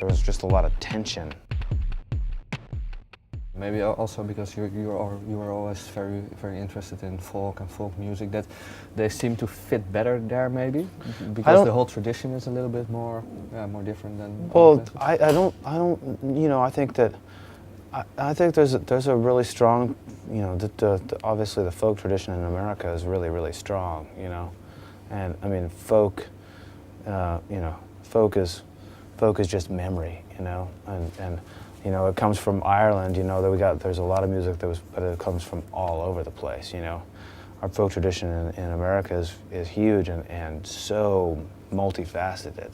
there was just a lot of tension. Maybe also because you were always very interested in folk and folk music, that they seem to fit better there, maybe because the whole tradition is a little bit more different than. Well, I don't you know, I think that I think there's a really strong, you know, obviously the folk tradition in America is really strong, you know, and I mean folk, you know, folk is just memory, you know, and you know, it comes from Ireland, you know, there's a lot of music but it comes from all over the place, you know. Our folk tradition in America is huge and so multifaceted,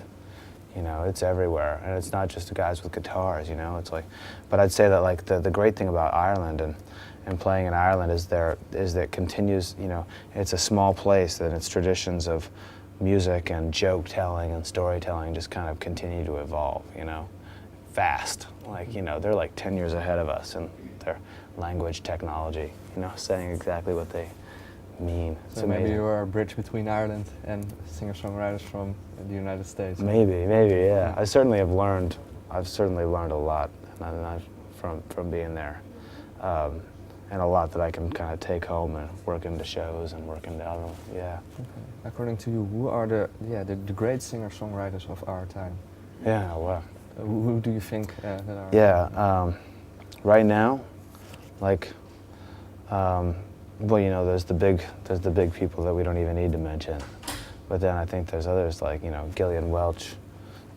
you know, it's everywhere. And it's not just the guys with guitars, you know, it's like, but I'd say that like the great thing about Ireland and playing in Ireland is that it continues, you know, it's a small place and its traditions of music and joke telling and storytelling just kind of continue to evolve, you know. Fast, like, you know, they're like 10 years ahead of us in their language technology, you know, saying exactly what they mean. So maybe you are a bridge between Ireland and singer-songwriters from the United States. Maybe, yeah. I've certainly learned a lot from being there, and a lot that I can kind of take home and work into shows and work into albums. Yeah. Okay. According to you, who are the great singer-songwriters of our time? Yeah, well. Who do you think that are? Yeah, right now, like, well, you know, there's the big people that we don't even need to mention, but then I think there's others like, you know, Gillian Welch,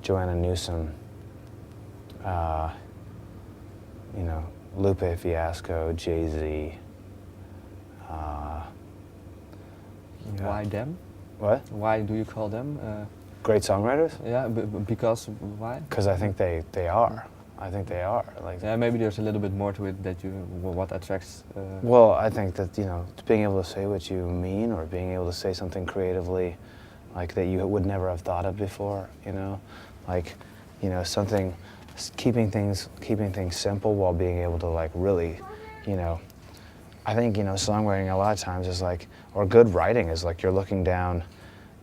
Joanna Newsom, you know, Lupe Fiasco, Jay-Z. Why them? What? Why do you call them? Great songwriters? Yeah, because why? Because I think they are. I think they are. Like, yeah, maybe there's a little bit more to it that what attracts. Well, I think that, you know, being able to say what you mean, or being able to say something creatively, like that you would never have thought of before. You know, like, you know, something, keeping things simple while being able to like really, you know. I think, you know, songwriting a lot of times is like, or good writing is like you're looking down.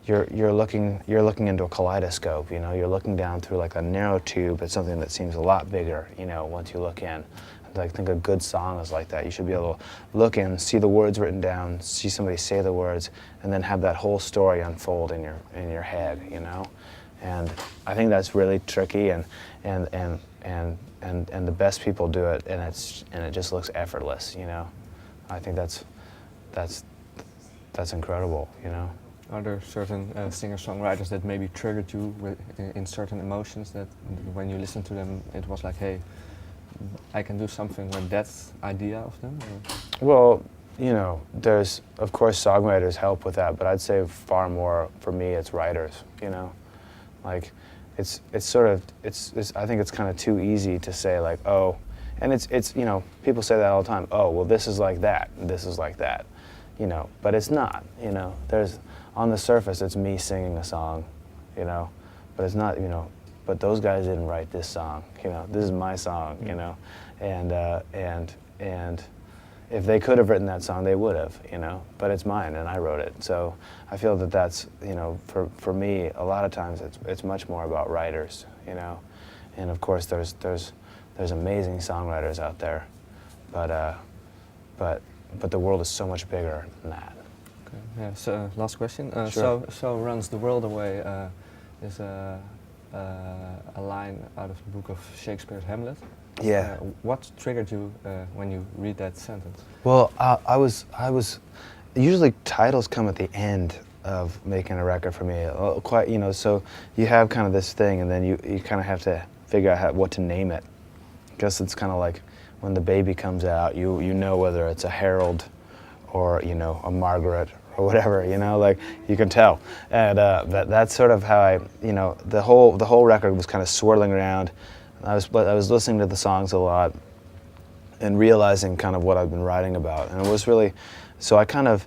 You're looking into a kaleidoscope, you know. You're looking down through like a narrow tube at something that seems a lot bigger, you know, once you look in. I think a good song is like that. You should be able to look in, see the words written down, see somebody say the words, and then have that whole story unfold in your head, you know. And I think that's really tricky, and the best people do it, and it just looks effortless, you know. I think that's incredible, you know. Are there certain singer-songwriters that maybe triggered you in certain emotions, that when you listen to them it was like, hey, I can do something with that idea of them? Or? Well, you know, there's, of course, songwriters help with that, but I'd say far more, for me, it's writers, you know? Like, it's sort of, I think it's kind of too easy to say like, oh, and it's, you know, people say that all the time, oh, well, this is like that, and this is like that, you know, but it's not, you know. On the surface, it's me singing a song, you know, but it's not, you know, but those guys didn't write this song, you know, this is my song, you know, and if they could have written that song, they would have, you know, but it's mine and I wrote it. So I feel that that's, you know, for me, a lot of times it's much more about writers, you know, and of course there's amazing songwriters out there, but the world is so much bigger than that. Yeah, so last question. Sure. So runs the world away is a line out of the book of Shakespeare's Hamlet. Yeah. What triggered you when you read that sentence? Well, I was usually titles come at the end of making a record for me. Quite, you know, so you have kind of this thing, and then you kind of have to figure out what to name it. I guess it's kind of like when the baby comes out, you know whether it's a Harold or, you know, a Margaret or whatever, you know, like you can tell. And that's sort of how I, you know, the whole record was kind of swirling around. I was listening to the songs a lot and realizing kind of what I've been writing about, and it was really, so I kind of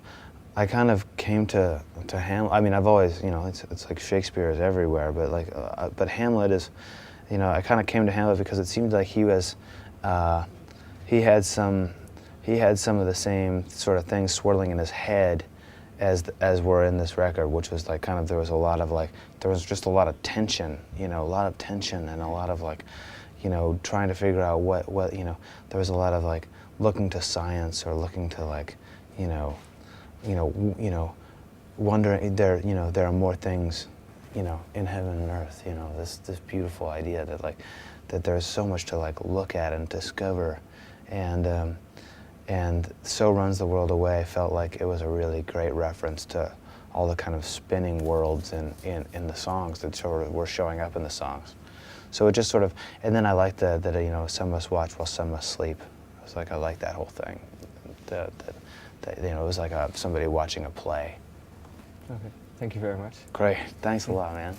came to Hamlet. I mean, I've always, you know, it's like Shakespeare is everywhere, but like, but Hamlet is, you know, I kind of came to Hamlet because it seemed like he was, he had some of the same sort of things swirling in his head as we're in this record, which was like kind of, there was just a lot of tension, you know, a lot of tension and a lot of like, you know, trying to figure out what you know, there was a lot of like looking to science or looking to like, you know, wondering there are more things, you know, in heaven and earth, you know, this beautiful idea that like that there's so much to like look at and discover, and So Runs the World Away felt like it was a really great reference to all the kind of spinning worlds in the songs that sort of were showing up in the songs. So it just sort of, and then I liked that you know, some must watch while some must sleep. I was like, I like that whole thing. That you know, it was like somebody watching a play. Okay, thank you very much. Great, thanks a lot, man.